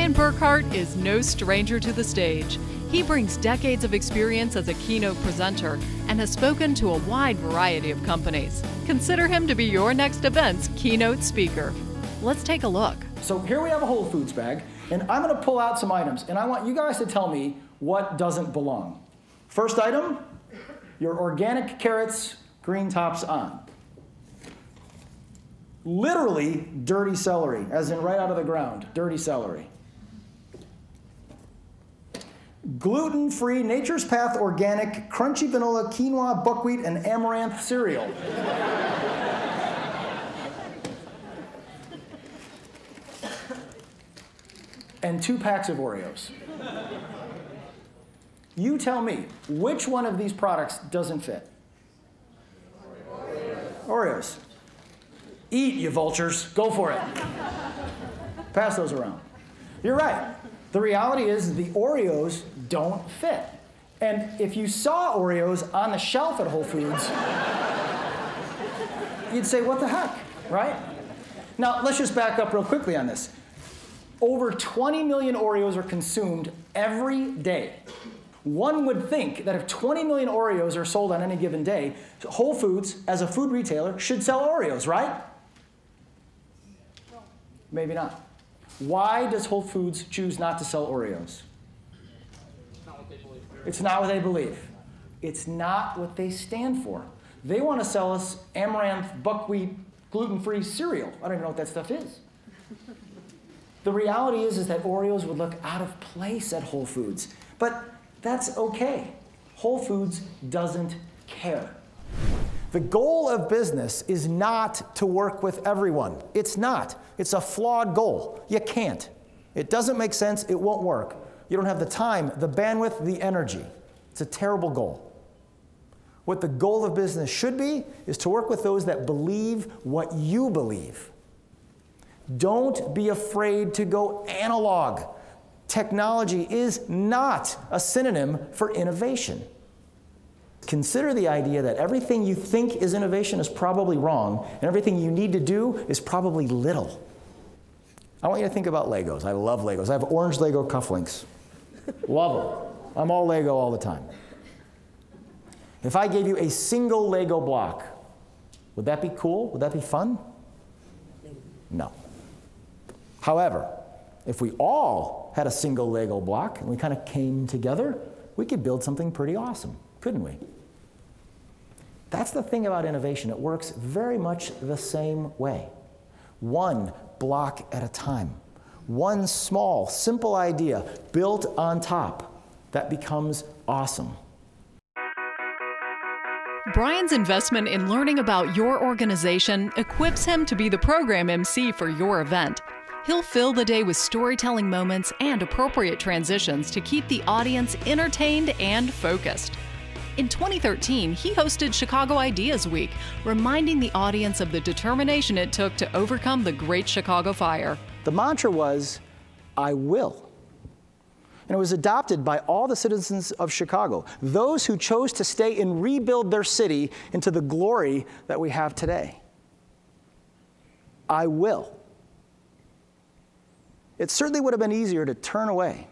Brian Burkhart is no stranger to the stage. He brings decades of experience as a keynote presenter and has spoken to a wide variety of companies. Consider him to be your next event's keynote speaker. Let's take a look. So here we have a Whole Foods bag, and I'm going to pull out some items, and I want you guys to tell me what doesn't belong. First item, your organic carrots, green tops on. Literally dirty celery, as in right out of the ground, dirty celery. Gluten-free, Nature's Path organic, crunchy vanilla, quinoa, buckwheat, and amaranth cereal. And 2 packs of Oreos. You tell me, which one of these products doesn't fit? Oreos. Eat, you vultures. Go for it. Pass those around. You're right. The reality is the Oreos don't fit. And if you saw Oreos on the shelf at Whole Foods, you'd say, what the heck, right? Now, let's just back up real quickly on this. Over 20 million Oreos are consumed every day. One would think that if 20 million Oreos are sold on any given day, Whole Foods, as a food retailer, should sell Oreos, right? Maybe not. Why does Whole Foods choose not to sell Oreos? It's not what they believe. It's not what they stand for. They want to sell us amaranth, buckwheat, gluten-free cereal. I don't even know what that stuff is. The reality is that Oreos would look out of place at Whole Foods. But that's okay. Whole Foods doesn't care. The goal of business is not to work with everyone. It's not. It's a flawed goal. You can't. It doesn't make sense. It won't work. You don't have the time, the bandwidth, the energy. It's a terrible goal. What the goal of business should be is to work with those that believe what you believe. Don't be afraid to go analog. Technology is not a synonym for innovation. Consider the idea that everything you think is innovation is probably wrong, and everything you need to do is probably little. I want you to think about Legos. I love Legos. I have orange Lego cufflinks. Love them. I'm all Lego all the time. If I gave you a single Lego block, would that be cool? Would that be fun? No. However, if we all had a single Lego block and we kind of came together, we could build something pretty awesome, couldn't we? That's the thing about innovation. It works very much the same way. One block at a time. One small, simple idea built on top that becomes awesome. Brian's investment in learning about your organization equips him to be the program MC for your event. He'll fill the day with storytelling moments and appropriate transitions to keep the audience entertained and focused. In 2013, he hosted Chicago Ideas Week, reminding the audience of the determination it took to overcome the Great Chicago Fire. The mantra was, I will. And it was adopted by all the citizens of Chicago, those who chose to stay and rebuild their city into the glory that we have today. I will. It certainly would have been easier to turn away.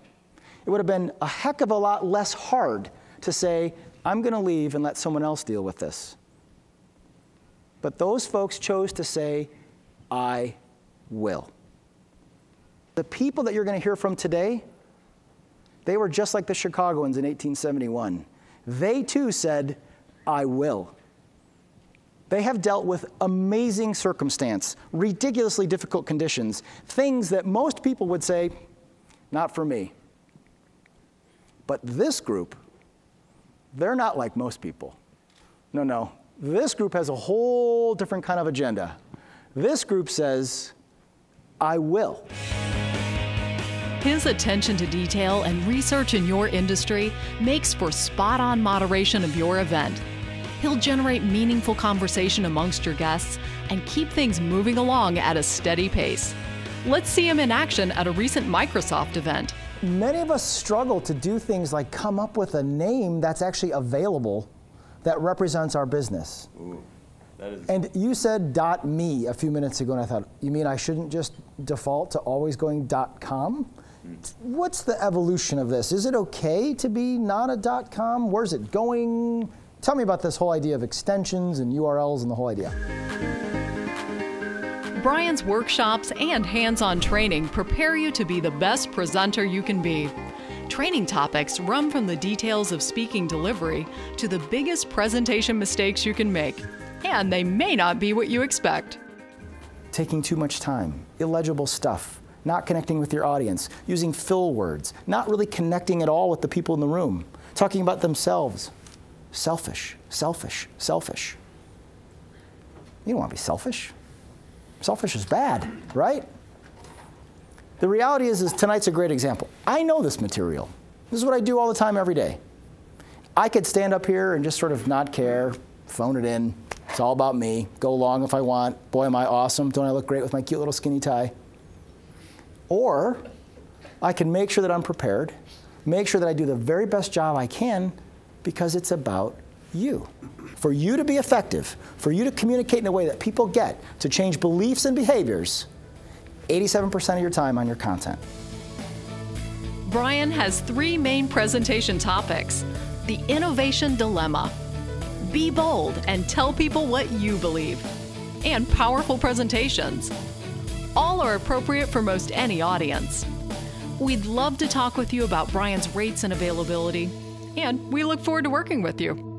It would have been a heck of a lot less hard to say, I'm going to leave and let someone else deal with this. But those folks chose to say, I will. The people that you're going to hear from today, they were just like the Chicagoans in 1871. They too said, I will. They have dealt with amazing circumstance, ridiculously difficult conditions, things that most people would say, not for me. But this group, they're not like most people. No, no. This group has a whole different kind of agenda. This group says, I will. His attention to detail and research in your industry makes for spot-on moderation of your event. He'll generate meaningful conversation amongst your guests and keep things moving along at a steady pace. Let's see him in action at a recent Microsoft event. Many of us struggle to do things like come up with a name that's actually available that represents our business. Ooh, that is... And you said .me a few minutes ago, and I thought, you mean I shouldn't just default to always going .com? What's the evolution of this? Is it okay to be not a .com? Where's it going? Tell me about this whole idea of extensions and URLs and the whole idea. Brian's workshops and hands-on training prepare you to be the best presenter you can be. Training topics run from the details of speaking delivery to the biggest presentation mistakes you can make, and they may not be what you expect. Taking too much time, illegible stuff, not connecting with your audience, using fill words, not really connecting at all with the people in the room, talking about themselves. Selfish, selfish, selfish. You don't want to be selfish. Selfish is bad, right? The reality is tonight's a great example. I know this material. This is what I do all the time, every day. I could stand up here and just sort of not care, phone it in. It's all about me. Go along if I want. Boy, am I awesome. Don't I look great with my cute little skinny tie? Or I can make sure that I'm prepared, make sure that I do the very best job I can, because it's about you. For you to be effective, for you to communicate in a way that people get, to change beliefs and behaviors, 87% of your time on your content. Brian has 3 main presentation topics. The innovation dilemma. Be bold and tell people what you believe. And powerful presentations. All are appropriate for most any audience. We'd love to talk with you about Brian's rates and availability, and we look forward to working with you.